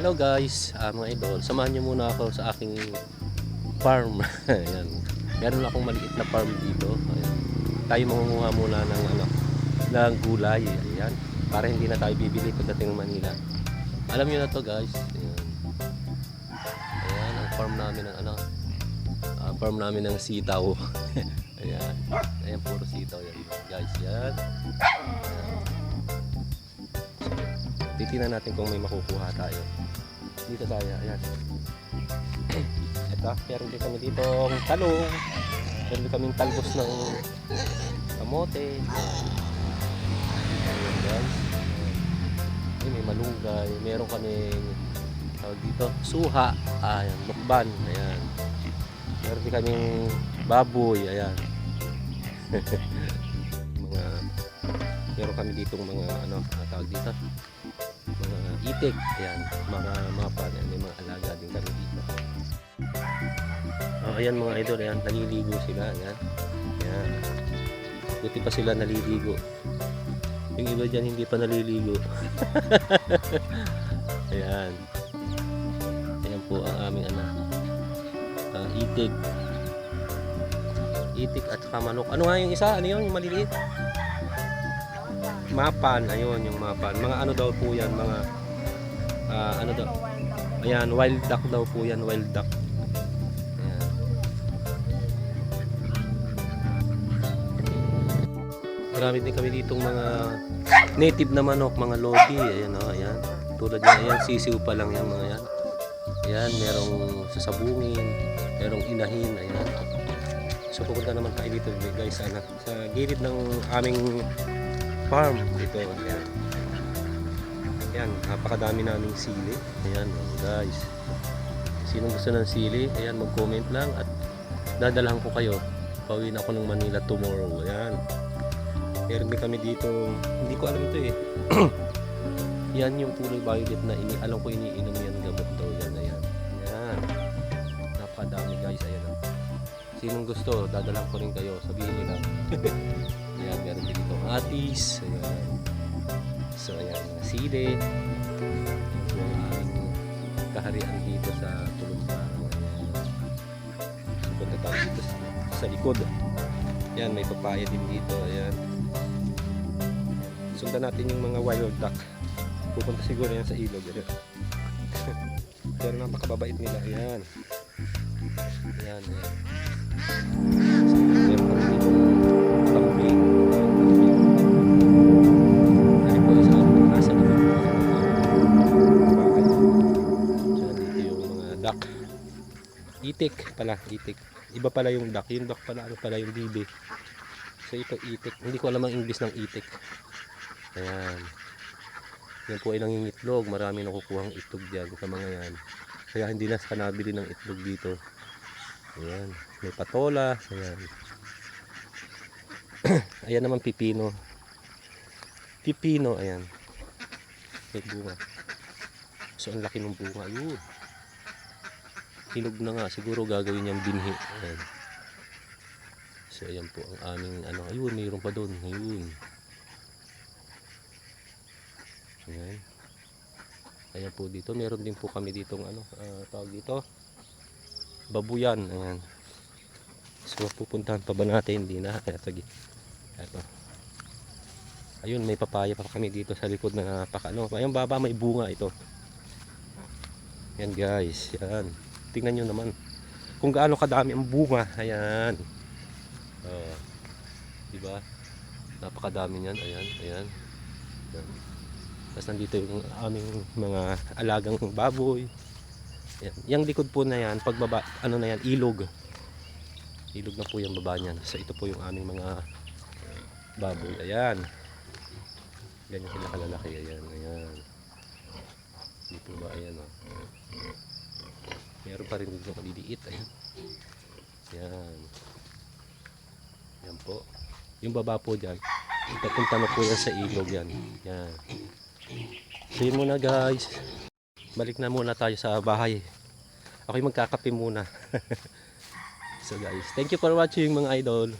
Hello guys, mga idol, samahan niyo muna ako sa aking farm. Ayan. Meron akong maliit na farm dito. Ayan. Tayo mangunguha muna ng gulay. Ayan. Para hindi na tayo bibili pagdating ng Manila. Alam niyo na to guys. Ayan. Ayan ang farm namin ng farm namin ng sitaw. Ayan. Ayan puro sitaw yan guys. Yan. Ayan. Titingnan natin kung may makukuha tayo. Dito tayo, ayan. Ito, meron din kami dito talong. Meron din kami talbos ng kamote. Ayan guys. Ayan, may malunggay. Meron kami tawag dito, suha. Ayan, lukban. Ayan. Meron din kami baboy. Ayan. Meron kami ditong mga tawag dito, mga itik, ayan, mga mapa, ayan, may mga alaga din kami dito. Ayan mga idol, ayan, naliligo sila, ayan, ayan, buti pa sila naliligo, yung iba dyan hindi pa naliligo. Ayan, ayan po ang aming itik at saka manok. Ano nga yung isa, ano yun, yung maliliit? Mapan, ayun yung mapan. Mga ano daw po yan, mga ano daw, ayan, wild duck daw po yan, wild duck. Ayan. Marami din kami ditong mga native na manok, mga lodi. Ayan o, ayan, tulad yan, ayan, sisiw pa lang yan mga yan. Ayan, merong sasabungin, merong inahin, ayan. So pupunta naman tayo dito guys, sa gilid ng aming farm dito. Ayan. Ayan, napakadami naming sili. Ayan guys, sinong gusto ng sili, ayan, mag-comment lang at dadalhan ko kayo. Pauwi na ako ng Manila tomorrow. Ayan, meron din kami dito, hindi ko alam ito eh. Yan yung kulay violet na alam ko iniinom yan, gamot daw yan. Ayan, ayan, napakadami guys. Ayan, sinong gusto, dadalhan ko rin kayo, sabihin nyo lang. Ayan, meron din dito atis. Ayan. So ayan, sili. Yung aming kaharian dito sa Tulumparang. Ayan. So punta tayo dito sa likod. Ayan, may papaya din dito. Ayan. Sundan natin yung mga wild duck. Pupunta siguro yan sa ilog. Ayan. Pero napakababait nila. Ayan. Ayan, ayan. So, meron kami dito kambing. Ano po isa nasa likod. So dito yung mga duck. Itik pala, itik. Iba pala yung duck. Yung duck pala, ano pala yung bibi. So ito itik. Hindi ko alam ang English ng itik. Ayan. Yan po ay nangingitlog. Marami nakukuhang itlog dyan sa mga yan. Kaya hindi na sa nabili ng itlog dito. Ayan. May patola. Ayan. Ayan naman pipino. Pipino, ayan. May bunga. So ang laki ng bunga. Ayun. Hinog na nga. Siguro gagawin niyang binhi. Ayan. So ayan po ang aming ayun, mayroon pa doon. Ayun. Ayan. Ayan po dito. Meron din po kami ditong tawag dito, babuyan. Ayan. So pupuntahan pa ba natin? Hindi na. Kaya sige. Ito. Ayun, may papaya pa kami dito sa likod na napakano. Ayun baba may bunga ito. Yan guys. Yan. Tingnan nyo naman kung gaano kadami ang bunga. Ayan. Diba? Napakadami niyan. Ayan. Ayan. Ayan. Tapos nandito yung aming mga alagang baboy. Ayan. Yung likod po na yan, pagbaba, na yan, ilog. Ilog na po yung baba niyan. So ito po yung aming mga baboy. Ayan. Ganyan sila kalalaki. Ayan. Ayan. Dito ba? Ayan o. Meron pa rin dito maliliit. Ayan. Ayan. Ayan po. Yung baba po dyan, ipapunta na po yan sa ilog yan. Ayan. So yun muna guys. Balik na muna tayo sa bahay. Ako'y magkakape muna. So guys, thank you for watching mga idol.